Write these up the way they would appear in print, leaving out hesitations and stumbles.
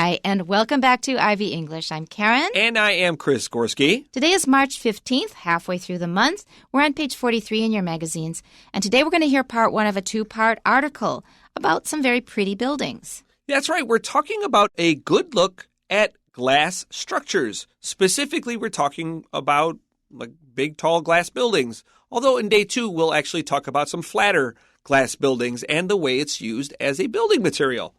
Hi, and welcome back to Ivy English. I'm Karen. And I am Chris Gorski. Today is March 15th, halfway through the month. We're on page 43 in your magazines. And today we're going to hear part one of a two-part article about some very pretty buildings. That's right. We're talking about a good look at glass structures. Specifically, we're talking about big, tall glass buildings. Although in day two, we'll actually talk about some flatter glass buildings and the way it's used as a building material.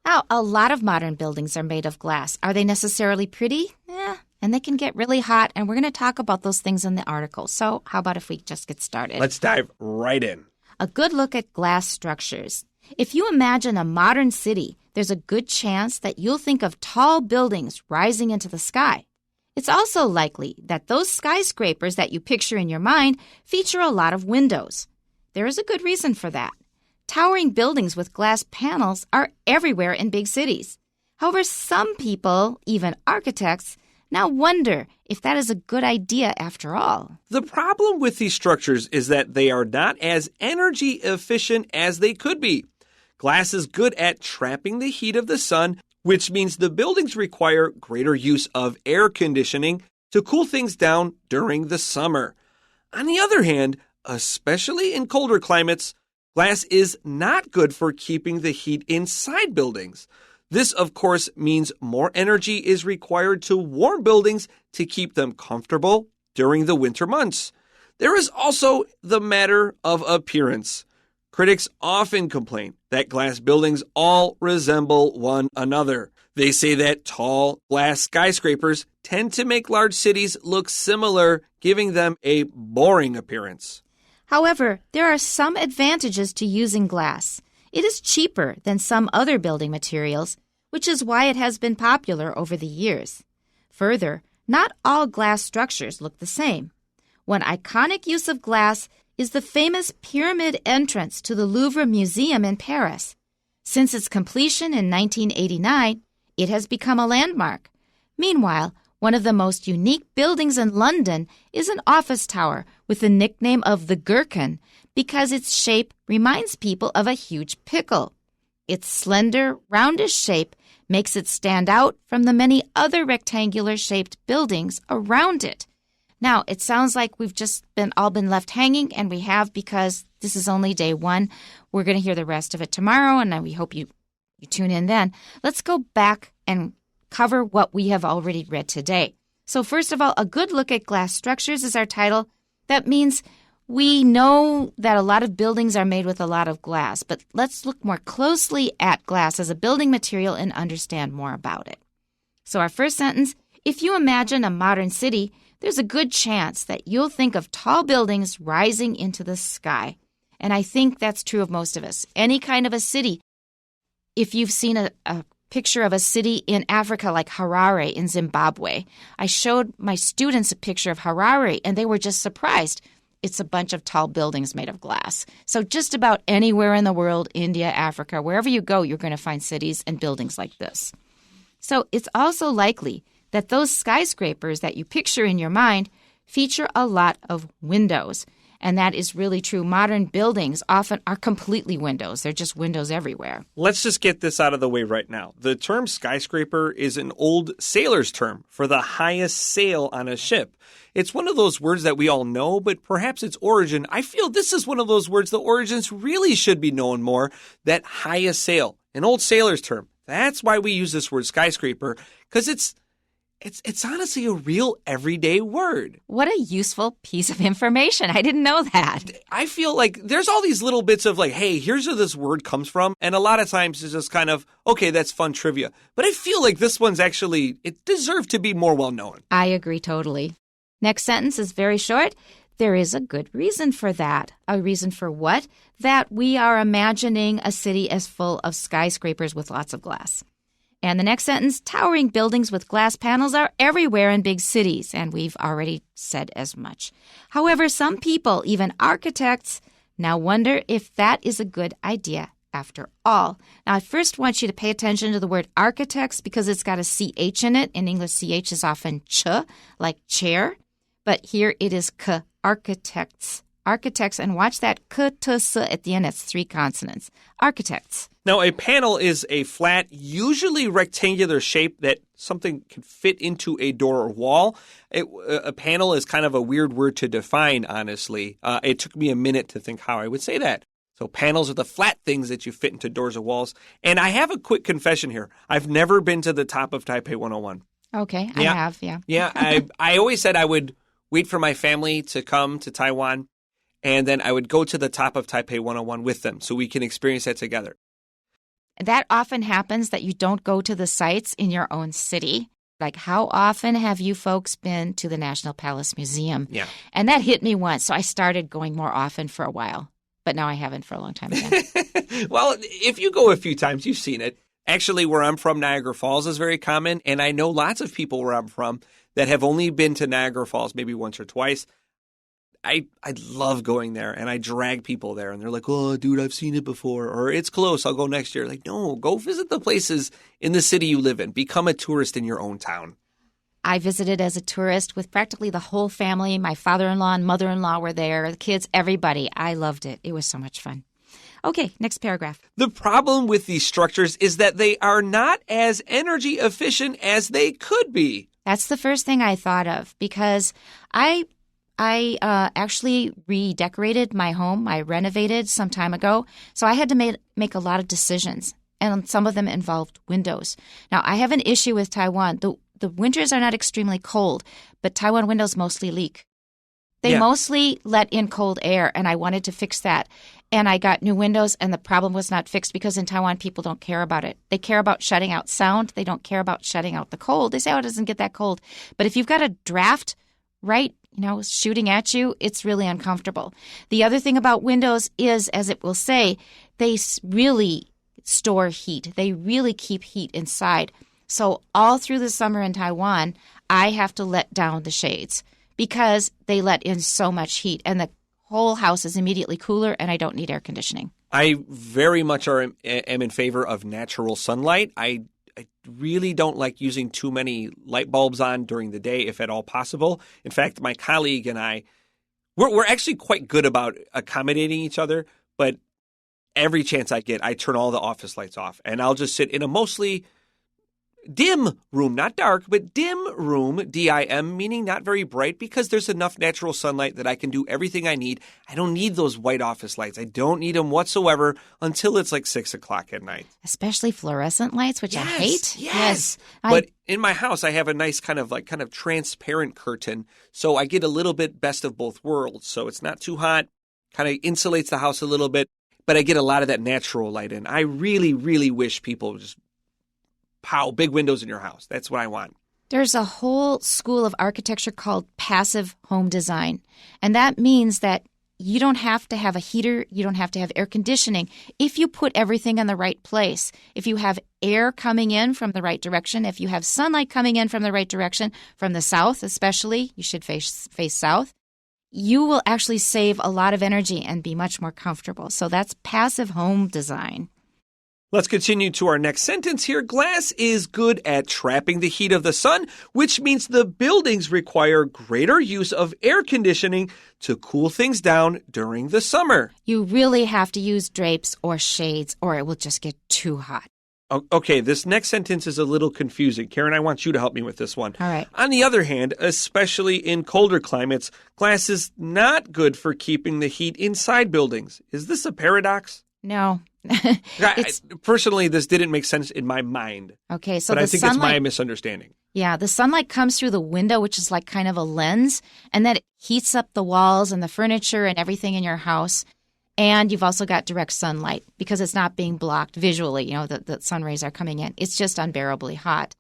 Now, a lot of modern buildings are made of glass. Are they necessarily pretty? Yeah, and they can get really hot, and we're going to talk about those things in the article. So how about if we just get started? Let's dive right in. A good look at glass structures. If you imagine a modern city, there's a good chance that you'll think of tall buildings rising into the sky. It's also likely that those skyscrapers that you picture in your mind feature a lot of windows. There is a good reason for that. Towering buildings with glass panels are everywhere in big cities. However, some people, even architects, now wonder if that is a good idea after all. The problem with these structures is that they are not as energy efficient as they could be. Glass is good at trapping the heat of the sun, which means the buildings require greater use of air conditioning to cool things down during the summer. On the other hand, especially in colder climates, glass is not good for keeping the heat inside buildings. This, of course, means more energy is required to warm buildings to keep them comfortable during the winter months. There is also the matter of appearance. Critics often complain that glass buildings all resemble one another. They say that tall glass skyscrapers tend to make large cities look similar, giving them a boring appearance. However, there are some advantages to using glass. It is cheaper than some other building materials, which is why it has been popular over the years. Further, not all glass structures look the same. One iconic use of glass is the famous pyramid entrance to the Louvre Museum in Paris. Since its completion in 1989, it has become a landmark. Meanwhile, one of the most unique buildings in London is an office tower with the nickname of the Gherkin because its shape reminds people of a huge pickle. Its slender, roundish shape makes it stand out from the many other rectangular-shaped buildings around it. Now, it sounds like we've just all been left hanging, and we have because this is only day one. We're going to hear the rest of it tomorrow, and we hope you tune in then. Let's go back and cover what we have already read today. So first of all, a good look at glass structures is our title. That means we know that a lot of buildings are made with a lot of glass, but let's look more closely at glass as a building material and understand more about it. So our first sentence, if you imagine a modern city, there's a good chance that you'll think of tall buildings rising into the sky. And I think that's true of most of us. Any kind of a city, if you've seen a picture of a city in Africa like Harare in Zimbabwe. I showed my students a picture of Harare, and they were just surprised. It's a bunch of tall buildings made of glass. So just about anywhere in the world, India, Africa, wherever you go, you're going to find cities and buildings like this. So it's also likely that those skyscrapers that you picture in your mind feature a lot of windows. And that is really true. Modern buildings often are completely windows. They're just windows everywhere. Let's just get this out of the way right now. The term skyscraper is an old sailor's term for the highest sail on a ship. It's one of those words that we all know, but perhaps its origin, I feel this is one of those words the origins really should be known more, that highest sail, an old sailor's term. That's why we use this word skyscraper, because it's honestly a real everyday word. What a useful piece of information. I didn't know that. I feel like there's all these little bits of hey, here's where this word comes from. And a lot of times it's just kind of, okay, that's fun trivia. But I feel like this one's actually, it deserved to be more well known. I agree totally. Next sentence is very short. There is a good reason for that. A reason for what? That we are imagining a city as full of skyscrapers with lots of glass. And the next sentence, towering buildings with glass panels are everywhere in big cities, and we've already said as much. However, some people, even architects, now wonder if that is a good idea after all. Now, I first want you to pay attention to the word architects because it's got a CH in it. In English, CH is often ch, like chair, but here it is k, architects. architects, and watch that k-t-s at the end. It's 3 consonants. Architects. Now, a panel is a flat, usually rectangular shape that something can fit into a door or wall. A panel is kind of a weird word to define, honestly. It took me a minute to think how I would say that. So panels are the flat things that you fit into doors or walls. And I have a quick confession here. I've never been to the top of Taipei 101. Okay, I have, yeah. Yeah, I always said I would wait for my family to come to Taiwan, and then I would go to the top of Taipei 101 with them so we can experience that together. That often happens that you don't go to the sites in your own city. Like, how often have you folks been to the National Palace Museum? Yeah. And that hit me once, so I started going more often for a while. But now I haven't for a long time again. Well, if you go a few times, you've seen it. Actually, where I'm from, Niagara Falls is very common, and I know lots of people where I'm from that have only been to Niagara Falls maybe once or twice. I love going there, and I drag people there, and they're like, oh, dude, I've seen it before, or it's close, I'll go next year. Like, no, go visit the places in the city you live in. Become a tourist in your own town. I visited as a tourist with practically the whole family. My father-in-law and mother-in-law were there, the kids, everybody. I loved it. It was so much fun. Okay, next paragraph. The problem with these structures is that they are not as energy efficient as they could be. That's the first thing I thought of because I actually redecorated my home. I renovated some time ago, so I had to make a lot of decisions, and some of them involved windows. Now, I have an issue with Taiwan. The winters are not extremely cold, but Taiwan windows mostly leak. They mostly let in cold air, and I wanted to fix that. And I got new windows, and the problem was not fixed because in Taiwan, people don't care about it. They care about shutting out sound. They don't care about shutting out the cold. They say, oh, it doesn't get that cold. But if you've got a draft shooting at you, it's really uncomfortable. The other thing about windows is, as it will say, they really store heat. They really keep heat inside. So all through the summer in Taiwan, I have to let down the shades because they let in so much heat, and the whole house is immediately cooler, and I don't need air conditioning. I very much am in favor of natural sunlight. I really don't like using too many light bulbs on during the day, if at all possible. In fact, my colleague and I, we're actually quite good about accommodating each other, but every chance I get, I turn all the office lights off, and I'll just sit in a mostly dim room, not dark, but dim room, D-I-M, meaning not very bright, because there's enough natural sunlight that I can do everything I need. I don't need those white office lights. I don't need them whatsoever until it's like 6 o'clock at night. Especially fluorescent lights, which I hate. Yes. But in my house, I have a nice kind of transparent curtain, so I get a little bit best of both worlds. So it's not too hot, kind of insulates the house a little bit, but I get a lot of that natural light in. I really, really wish people just big windows in your house. That's what I want. There's a whole school of architecture called passive home design. And that means that you don't have to have a heater. You don't have to have air conditioning. If you put everything in the right place, if you have air coming in from the right direction, if you have sunlight coming in from the right direction, from the south especially, you should face south, you will actually save a lot of energy and be much more comfortable. So that's passive home design. Let's continue to our next sentence here. Glass is good at trapping the heat of the sun, which means the buildings require greater use of air conditioning to cool things down during the summer. You really have to use drapes or shades, or it will just get too hot. Okay, this next sentence is a little confusing. Karen, I want you to help me with this one. All right. On the other hand, especially in colder climates, glass is not good for keeping the heat inside buildings. Is this a paradox? No. Personally, this didn't make sense in my mind. Okay, so but I think it's my misunderstanding. Yeah, the sunlight comes through the window, which is like kind of a lens, and that heats up the walls and the furniture and everything in your house. And you've also got direct sunlight because it's not being blocked visually. The sun rays are coming in. It's just unbearably hot.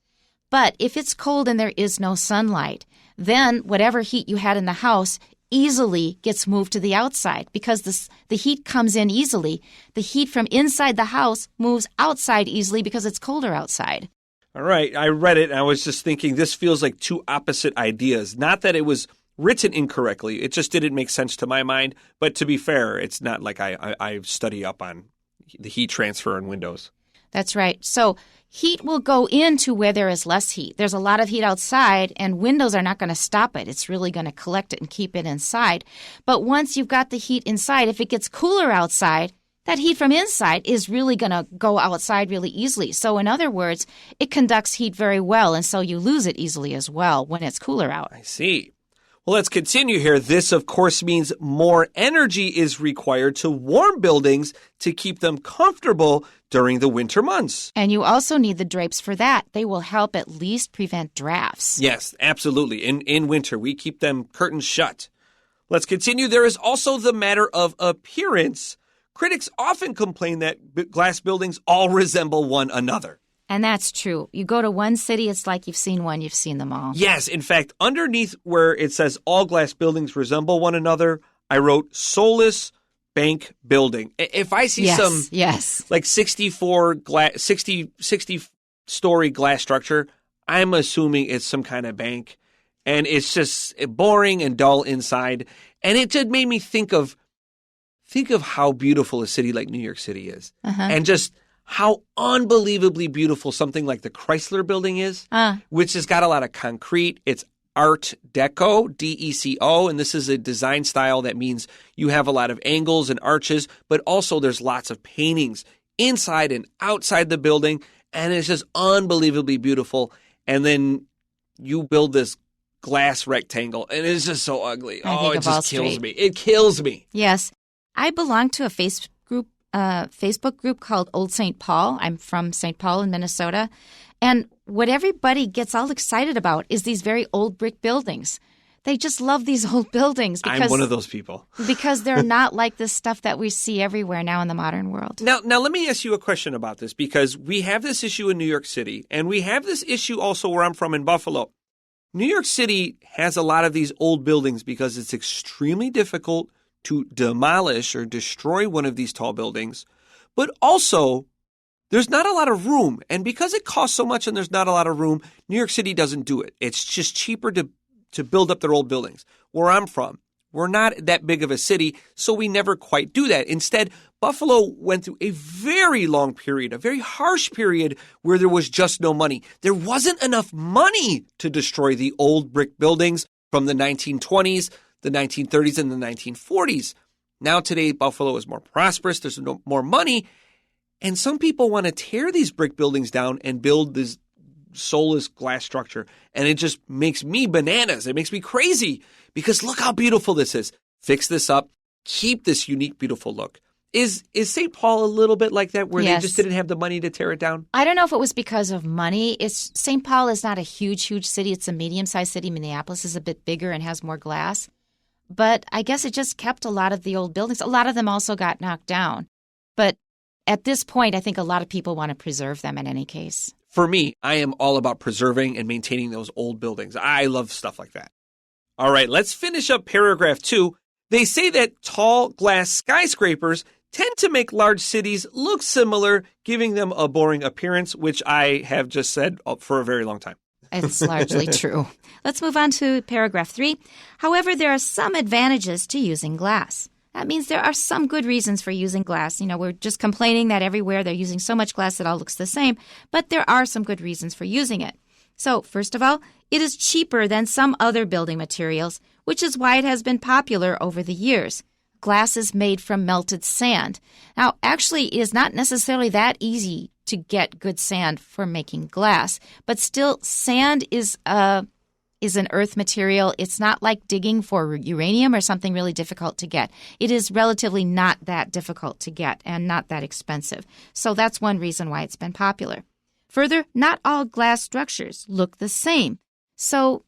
But if it's cold and there is no sunlight, then whatever heat you had in the house easily gets moved to the outside because the heat comes in easily. The heat from inside the house moves outside easily because it's colder outside. All right. I read it and I was just thinking this feels like two opposite ideas. Not that it was written incorrectly. It just didn't make sense to my mind. But to be fair, it's not like I study up on the heat transfer in windows. That's right. So heat will go into where there is less heat. There's a lot of heat outside, and windows are not going to stop it. It's really going to collect it and keep it inside. But once you've got the heat inside, if it gets cooler outside, that heat from inside is really going to go outside really easily. So in other words, it conducts heat very well, and so you lose it easily as well when it's cooler out. I see. Well, let's continue here. This, of course, means more energy is required to warm buildings to keep them comfortable during the winter months. And you also need the drapes for that. They will help at least prevent drafts. Yes, absolutely. In winter, we keep them curtains shut. Let's continue. There is also the matter of appearance. Critics often complain that glass buildings all resemble one another. And that's true. You go to one city, it's like you've seen one, you've seen them all. Yes, in fact, underneath where it says all glass buildings resemble one another, I wrote soulless bank building. If I see some like 60-story glass structure, I'm assuming it's some kind of bank. And it's just boring and dull inside. And it just made me think of how beautiful a city like New York City is. And just how unbelievably beautiful something like the Chrysler Building is, which has got a lot of concrete. It's Art Deco, D-E-C-O, and this is a design style that means you have a lot of angles and arches, but also there's lots of paintings inside and outside the building, and it's just unbelievably beautiful. And then you build this glass rectangle, and it's just so ugly. It just kills me. It kills me. Yes. I belong to a Facebook group called Old St. Paul. I'm from St. Paul in Minnesota. And what everybody gets all excited about is these very old brick buildings. They just love these old buildings. Because, I'm one of those people. Because they're not like the stuff that we see everywhere now in the modern world. Now, let me ask you a question about this, because we have this issue in New York City, and we have this issue also where I'm from in Buffalo. New York City has a lot of these old buildings because it's extremely difficult to demolish or destroy one of these tall buildings, but also there's not a lot of room. And because it costs so much and there's not a lot of room, New York City doesn't do it. It's just cheaper to build up their old buildings. Where I'm from, we're not that big of a city, so we never quite do that. Instead, Buffalo went through a very long period, a very harsh period where there was just no money. There wasn't enough money to destroy the old brick buildings from the 1920s, the 1930s, and the 1940s. Now today, Buffalo is more prosperous. There's more money. And some people want to tear these brick buildings down and build this soulless glass structure. And it just makes me bananas. It makes me crazy because look how beautiful this is. Fix this up. Keep this unique, beautiful look. Is St. Paul a little bit like that where they just didn't have the money to tear it down? I don't know if it was because of money. St. Paul is not a huge city. It's a medium-sized city. Minneapolis is a bit bigger and has more glass. But I guess it just kept a lot of the old buildings. A lot of them also got knocked down. But at this point, I think a lot of people want to preserve them in any case. For me, I am all about preserving and maintaining those old buildings. I love stuff like that. All right, let's finish up paragraph 2. They say that tall glass skyscrapers tend to make large cities look similar, giving them a boring appearance, which I have just said for a very long time. It's largely true. Let's move on to paragraph 3. However, there are some advantages to using glass. That means there are some good reasons for using glass. You know, we're just complaining that everywhere they're using so much glass it all looks the same, but there are some good reasons for using it. So, first of all, it is cheaper than some other building materials, which is why it has been popular over the years. Glass is made from melted sand. Now, actually, it is not necessarily that easy to get good sand for making glass, but still, sand is an earth material. It's not like digging for uranium or something really difficult to get. It is relatively not that difficult to get and not that expensive. So that's one reason why it's been popular. Further, not all glass structures look the same. So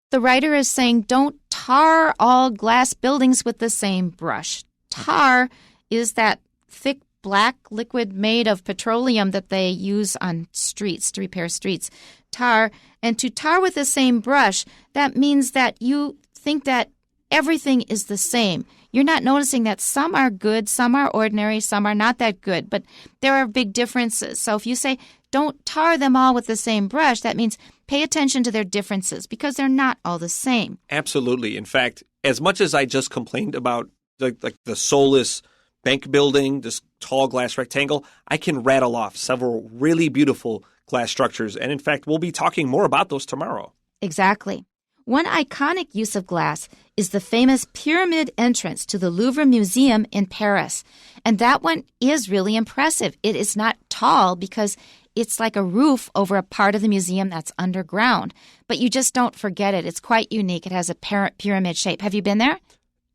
the writer is saying don't tar all glass buildings with the same brush. Tar is that thick black liquid made of petroleum that they use on streets to repair streets. Tar. And to tar with the same brush, that means that you think that everything is the same. You're not noticing that some are good, some are ordinary, some are not that good, but there are big differences. So if you say, don't tar them all with the same brush, that means pay attention to their differences because they're not all the same. Absolutely. In fact, as much as I just complained about like the soulless bank building, this tall glass rectangle, I can rattle off several really beautiful glass structures. And in fact, we'll be talking more about those tomorrow. Exactly. One iconic use of glass is the famous pyramid entrance to the Louvre Museum in Paris. And that one is really impressive. It is not tall because it's like a roof over a part of the museum that's underground. But you just don't forget it. It's quite unique. It has a pyramid shape. Have you been there?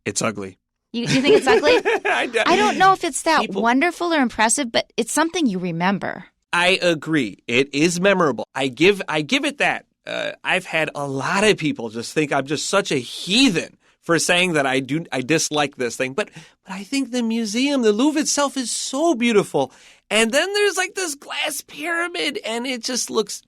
It's ugly. You think it's ugly? I don't know if it's that wonderful or impressive, but it's something you remember. I agree. It is memorable. I give it that. I've had a lot of people just think I'm just such a heathen for saying that I dislike this thing. But I think the museum, the Louvre itself is so beautiful. And then there's like this glass pyramid and it just looks,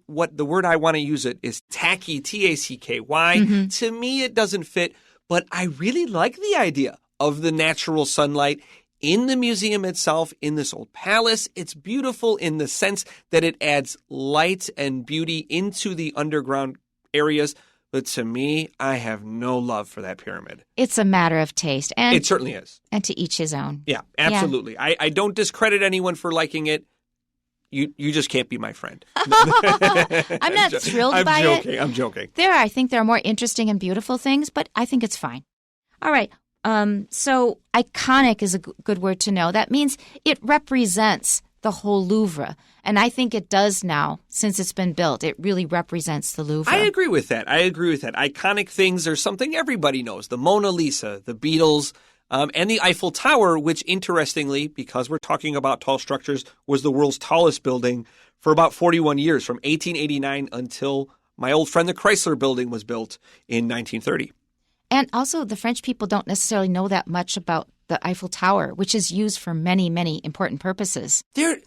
what the word I want to use it is tacky, T-A-C-K-Y. Mm-hmm. To me, it doesn't fit, but I really like the idea of the natural sunlight in the museum itself, in this old palace. It's beautiful in the sense that it adds light and beauty into the underground areas. But to me, I have no love for that pyramid. It's a matter of taste. And it certainly is. And to each his own. Yeah, absolutely. Yeah. I don't discredit anyone for liking it. You just can't be my friend. I'm not thrilled by it. I'm joking. I think there are more interesting and beautiful things, but I think it's fine. All right. So iconic is a good word to know. That means it represents the whole Louvre. And I think it does now, since it's been built. It really represents the Louvre. I agree with that. Iconic things are something everybody knows. The Mona Lisa, the Beatles, and the Eiffel Tower, which interestingly, because we're talking about tall structures, was the world's tallest building for about 41 years, from 1889 until my old friend the Chrysler Building was built in 1930. And also, the French people don't necessarily know that much about the Eiffel Tower, which is used for many, many important purposes,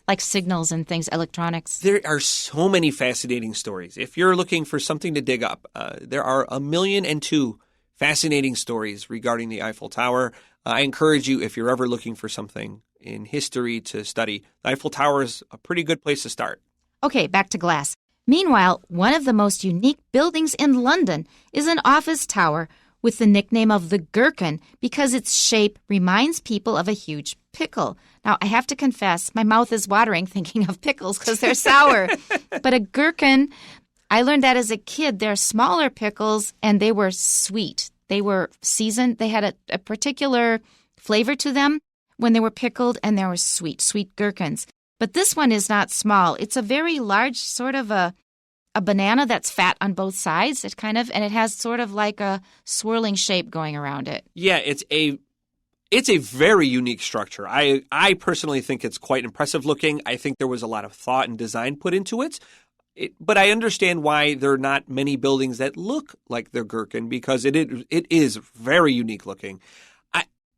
like signals and things, electronics. There are so many fascinating stories. If you're looking for something to dig up, there are 1,000,002 fascinating stories regarding the Eiffel Tower. I encourage you, if you're ever looking for something in history to study, the Eiffel Tower is a pretty good place to start. Okay, back to glass. Meanwhile, one of the most unique buildings in London is an office tower with the nickname of the Gherkin because its shape reminds people of a huge pickle. Now, I have to confess, my mouth is watering thinking of pickles because they're sour. But a gherkin, I learned that as a kid. They're smaller pickles, and they were sweet. They were seasoned. They had a particular flavor to them when they were pickled, and they were sweet gherkins. But this one is not small. It's a very large sort of a banana that's fat on both sides. And it has sort of like a swirling shape going around it. Yeah, it's a very unique structure. I personally think it's quite impressive looking. I think there was a lot of thought and design put into it. But I understand why there are not many buildings that look like the Gherkin because it is very unique looking.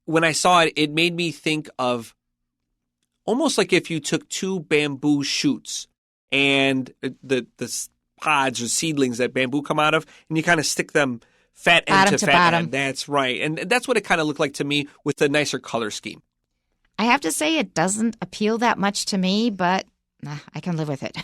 When I saw it, it made me think of almost like if you took two bamboo shoots and the pods or seedlings that bamboo come out of, and you kind of stick them fat end to fat end. That's right. And that's what it kind of looked like to me with the nicer color scheme. I have to say it doesn't appeal that much to me, but I can live with it.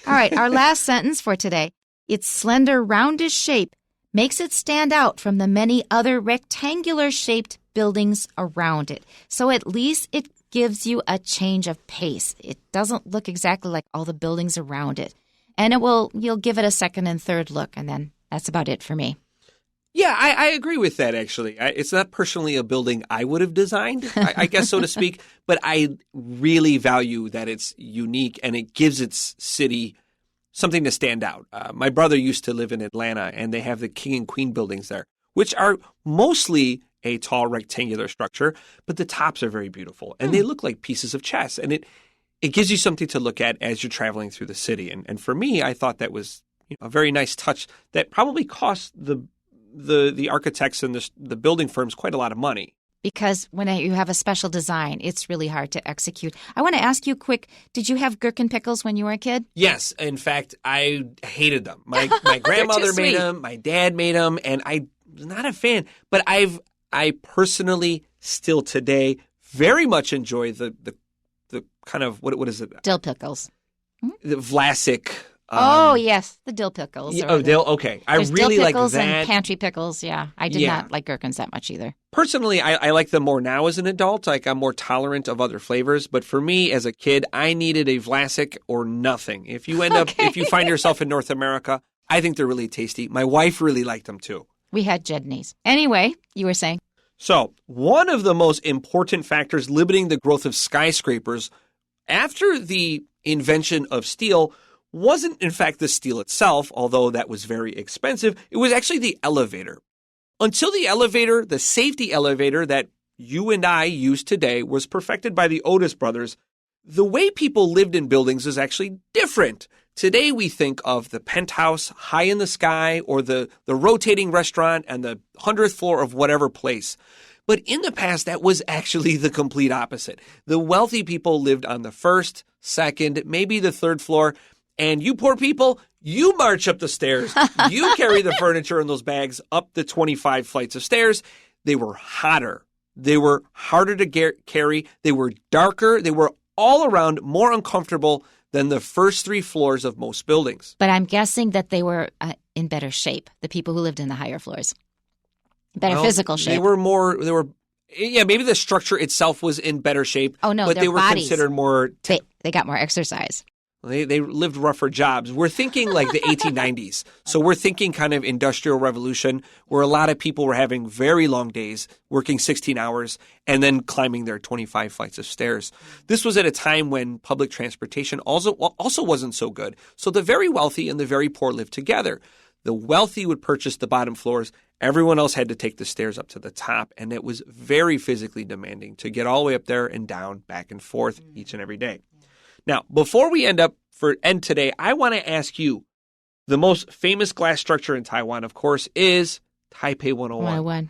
All right, our last sentence for today. Its slender, roundish shape makes it stand out from the many other rectangular-shaped buildings around it. So at least it gives you a change of pace. It doesn't look exactly like all the buildings around it. And you'll give it a second and third look, and then that's about it for me. Yeah, I agree with that, actually. It's not personally a building I would have designed, I guess, so to speak, but I really value that it's unique and it gives its city something to stand out. My brother used to live in Atlanta, and they have the King and Queen buildings there, which are mostly a tall rectangular structure, but the tops are very beautiful, and they look like pieces of chess, and it gives you something to look at as you're traveling through the city. And for me, I thought that was a very nice touch that probably cost the architects and the building firms quite a lot of money. Because when you have a special design, it's really hard to execute. I want to ask you quick, did you have gherkin pickles when you were a kid? Yes. In fact, I hated them. My grandmother made them, my dad made them, and I was not a fan. But I personally still today very much enjoy the kind of, what is it? Dill pickles. The Vlasic Yes, the dill pickles. Dill. Okay, I There's really dill like pickles that. And pantry pickles. Yeah, I did not like gherkins that much either. Personally, I like them more now as an adult. Like I'm more tolerant of other flavors. But for me, as a kid, I needed a Vlasic or nothing. If you if you find yourself in North America, I think they're really tasty. My wife really liked them too. We had jednies. Anyway, you were saying. So one of the most important factors limiting the growth of skyscrapers after the invention of steel wasn't, in fact, the steel itself, although that was very expensive. It was actually the elevator. Until the elevator, the safety elevator that you and I use today, was perfected by the Otis brothers, the way people lived in buildings is actually different. Today, we think of the penthouse high in the sky or the rotating restaurant and the 100th floor of whatever place. But in the past, that was actually the complete opposite. The wealthy people lived on the first, second, maybe the third floor. And you poor people, you march up the stairs. You carry the furniture in those bags up the 25 flights of stairs. They were hotter. They were harder to carry. They were darker. They were all around more uncomfortable than the first 3 floors of most buildings. But I'm guessing that they were in better shape, the people who lived in the higher floors. Better physical shape. Maybe the structure itself was in better shape. Oh, no, but their they were bodies, considered more... They got more exercise. They lived rougher jobs. We're thinking like the 1890s. So we're thinking kind of Industrial Revolution, where a lot of people were having very long days, working 16 hours, and then climbing their 25 flights of stairs. This was at a time when public transportation also wasn't so good. So the very wealthy and the very poor lived together. The wealthy would purchase the bottom floors. Everyone else had to take the stairs up to the top, and it was very physically demanding to get all the way up there and down, back and forth each and every day. Now, before we end today, I want to ask you, the most famous glass structure in Taiwan, of course, is Taipei 101. 101.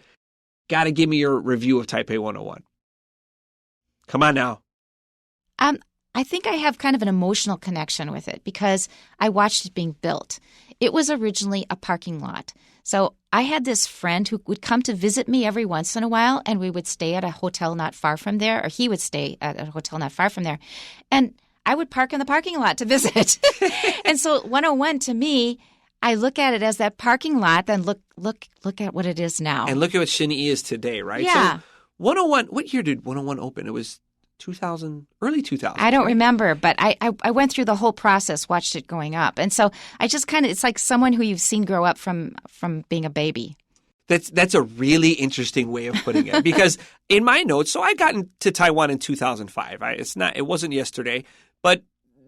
Got to give me your review of Taipei 101. Come on now. I think I have kind of an emotional connection with it because I watched it being built. It was originally a parking lot. So I had this friend who would come to visit me every once in a while, and we would stay at a hotel not far from there, or he would stay at a hotel not far from there. And I would park in the parking lot to visit. And so 101 to me, I look at it as that parking lot, then look at what it is now. And look at what Shinyi is today, right? Yeah. So 101, what year did 101 open? It was 2000, early 2000s. I don't remember, but I went through the whole process, watched it going up. And so I just kind of, it's like someone who you've seen grow up from being a baby. That's a really interesting way of putting it because in my notes, so I got to Taiwan in 2005. It wasn't yesterday, but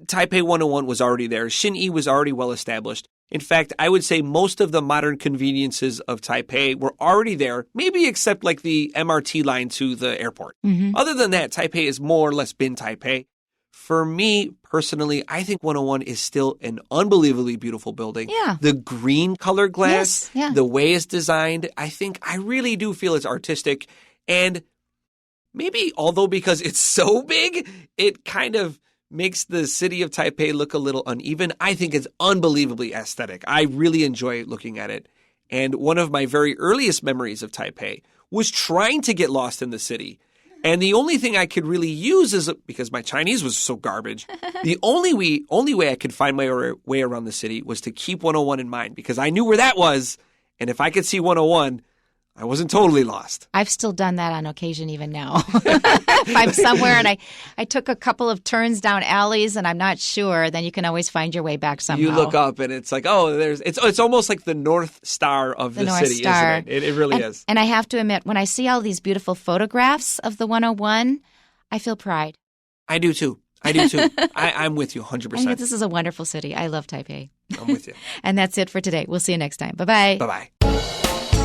Taipei 101 was already there. Shinyi was already well established. In fact, I would say most of the modern conveniences of Taipei were already there, maybe except like the MRT line to the airport. Mm-hmm. Other than that, Taipei has more or less been Taipei. For me, personally, I think 101 is still an unbelievably beautiful building. Yeah. The green colored glass, the way it's designed, I really do feel it's artistic. And maybe, although because it's so big, it kind of makes the city of Taipei look a little uneven. I think it's unbelievably aesthetic. I really enjoy looking at it. And one of my very earliest memories of Taipei was trying to get lost in the city. And the only thing I could really use is, because my Chinese was so garbage, the only way I could find my way around the city was to keep 101 in mind, because I knew where that was. And if I could see 101, I wasn't totally lost. I've still done that on occasion even now. If I'm somewhere and I took a couple of turns down alleys and I'm not sure, then you can always find your way back somehow. You look up and it's like, it's almost like the North Star of the city, isn't it? It really is. And I have to admit, when I see all these beautiful photographs of the 101, I feel pride. I do too. I'm with you 100%. I think this is a wonderful city. I love Taipei. I'm with you. And that's it for today. We'll see you next time. Bye-bye. Bye-bye.